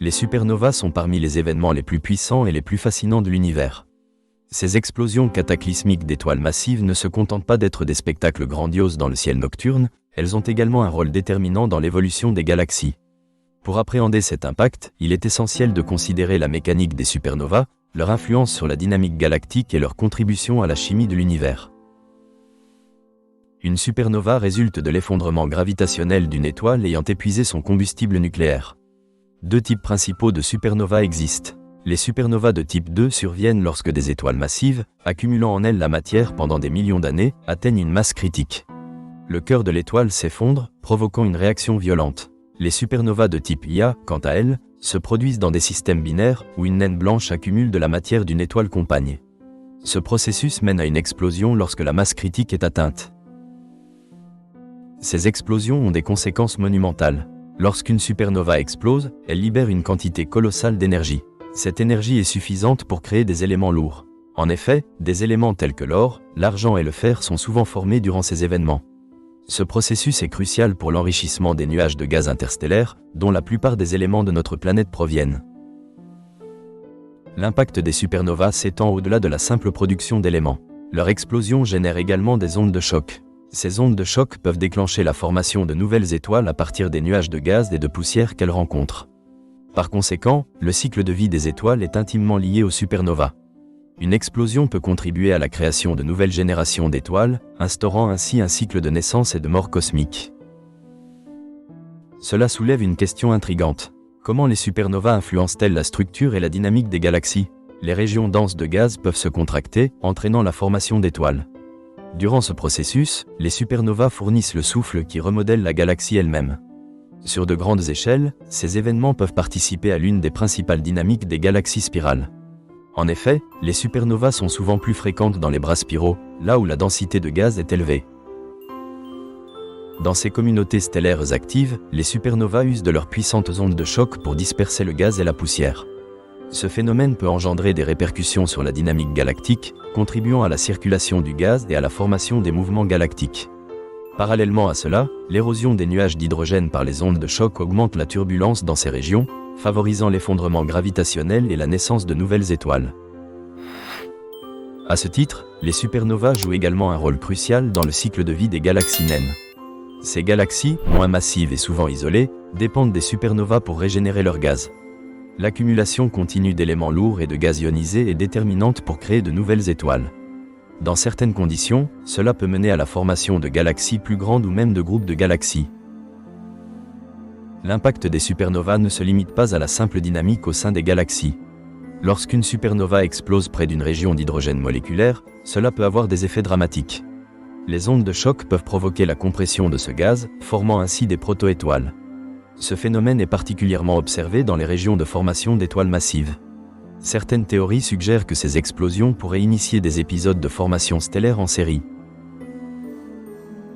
Les supernovas sont parmi les événements les plus puissants et les plus fascinants de l'univers. Ces explosions cataclysmiques d'étoiles massives ne se contentent pas d'être des spectacles grandioses dans le ciel nocturne, elles ont également un rôle déterminant dans l'évolution des galaxies. Pour appréhender cet impact, il est essentiel de considérer la mécanique des supernovas, leur influence sur la dynamique galactique et leur contribution à la chimie de l'univers. Une supernova résulte de l'effondrement gravitationnel d'une étoile ayant épuisé son combustible nucléaire. Deux types principaux de supernovas existent. Les supernovas de type 2 surviennent lorsque des étoiles massives, accumulant en elles la matière pendant des millions d'années, atteignent une masse critique. Le cœur de l'étoile s'effondre, provoquant une réaction violente. Les supernovas de type Ia, quant à elles, se produisent dans des systèmes binaires où une naine blanche accumule de la matière d'une étoile compagne. Ce processus mène à une explosion lorsque la masse critique est atteinte. Ces explosions ont des conséquences monumentales. Lorsqu'une supernova explose, elle libère une quantité colossale d'énergie. Cette énergie est suffisante pour créer des éléments lourds. En effet, des éléments tels que l'or, l'argent et le fer sont souvent formés durant ces événements. Ce processus est crucial pour l'enrichissement des nuages de gaz interstellaires, dont la plupart des éléments de notre planète proviennent. L'impact des supernovas s'étend au-delà de la simple production d'éléments. Leur explosion génère également des ondes de choc. Ces ondes de choc peuvent déclencher la formation de nouvelles étoiles à partir des nuages de gaz et de poussière qu'elles rencontrent. Par conséquent, le cycle de vie des étoiles est intimement lié aux supernovas. Une explosion peut contribuer à la création de nouvelles générations d'étoiles, instaurant ainsi un cycle de naissance et de mort cosmique. Cela soulève une question intrigante. Comment les supernovas influencent-elles la structure et la dynamique des galaxies ? Les régions denses de gaz peuvent se contracter, entraînant la formation d'étoiles. Durant ce processus, les supernovas fournissent le souffle qui remodèle la galaxie elle-même. Sur de grandes échelles, ces événements peuvent participer à l'une des principales dynamiques des galaxies spirales. En effet, les supernovas sont souvent plus fréquentes dans les bras spiraux, là où la densité de gaz est élevée. Dans ces communautés stellaires actives, les supernovas usent de leurs puissantes ondes de choc pour disperser le gaz et la poussière. Ce phénomène peut engendrer des répercussions sur la dynamique galactique, contribuant à la circulation du gaz et à la formation des mouvements galactiques. Parallèlement à cela, l'érosion des nuages d'hydrogène par les ondes de choc augmente la turbulence dans ces régions, favorisant l'effondrement gravitationnel et la naissance de nouvelles étoiles. À ce titre, les supernovas jouent également un rôle crucial dans le cycle de vie des galaxies naines. Ces galaxies, moins massives et souvent isolées, dépendent des supernovas pour régénérer leur gaz. L'accumulation continue d'éléments lourds et de gaz ionisés est déterminante pour créer de nouvelles étoiles. Dans certaines conditions, cela peut mener à la formation de galaxies plus grandes ou même de groupes de galaxies. L'impact des supernovas ne se limite pas à la simple dynamique au sein des galaxies. Lorsqu'une supernova explose près d'une région d'hydrogène moléculaire, cela peut avoir des effets dramatiques. Les ondes de choc peuvent provoquer la compression de ce gaz, formant ainsi des protoétoiles. Ce phénomène est particulièrement observé dans les régions de formation d'étoiles massives. Certaines théories suggèrent que ces explosions pourraient initier des épisodes de formation stellaire en série.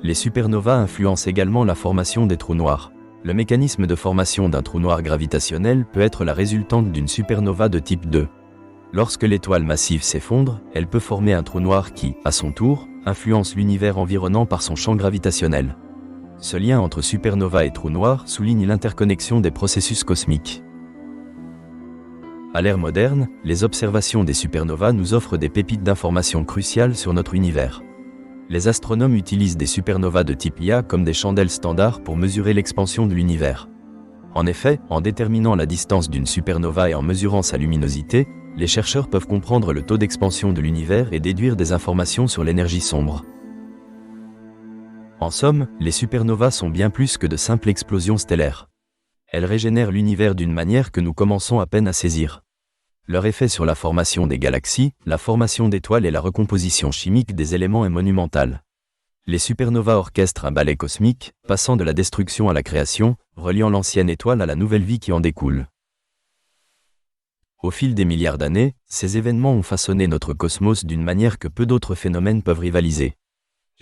Les supernovas influencent également la formation des trous noirs. Le mécanisme de formation d'un trou noir gravitationnel peut être la résultante d'une supernova de type 2. Lorsque l'étoile massive s'effondre, elle peut former un trou noir qui, à son tour, influence l'univers environnant par son champ gravitationnel. Ce lien entre supernova et trou noir souligne l'interconnexion des processus cosmiques. À l'ère moderne, les observations des supernovas nous offrent des pépites d'informations cruciales sur notre univers. Les astronomes utilisent des supernovas de type Ia comme des chandelles standards pour mesurer l'expansion de l'univers. En effet, en déterminant la distance d'une supernova et en mesurant sa luminosité, les chercheurs peuvent comprendre le taux d'expansion de l'univers et déduire des informations sur l'énergie sombre. En somme, les supernovas sont bien plus que de simples explosions stellaires. Elles régénèrent l'univers d'une manière que nous commençons à peine à saisir. Leur effet sur la formation des galaxies, la formation d'étoiles et la recomposition chimique des éléments est monumentale. Les supernovas orchestrent un ballet cosmique, passant de la destruction à la création, reliant l'ancienne étoile à la nouvelle vie qui en découle. Au fil des milliards d'années, ces événements ont façonné notre cosmos d'une manière que peu d'autres phénomènes peuvent rivaliser.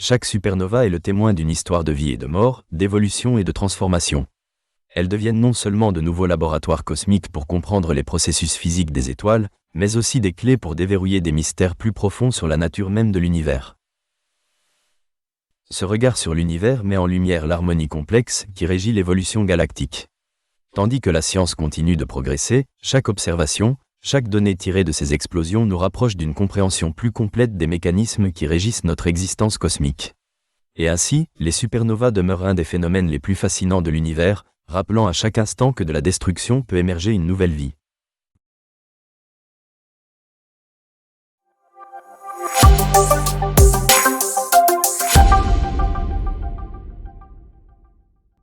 Chaque supernova est le témoin d'une histoire de vie et de mort, d'évolution et de transformation. Elles deviennent non seulement de nouveaux laboratoires cosmiques pour comprendre les processus physiques des étoiles, mais aussi des clés pour déverrouiller des mystères plus profonds sur la nature même de l'univers. Ce regard sur l'univers met en lumière l'harmonie complexe qui régit l'évolution galactique. Tandis que la science continue de progresser, chaque observation, chaque donnée tirée de ces explosions nous rapproche d'une compréhension plus complète des mécanismes qui régissent notre existence cosmique. Et ainsi, les supernovas demeurent un des phénomènes les plus fascinants de l'univers, rappelant à chaque instant que de la destruction peut émerger une nouvelle vie.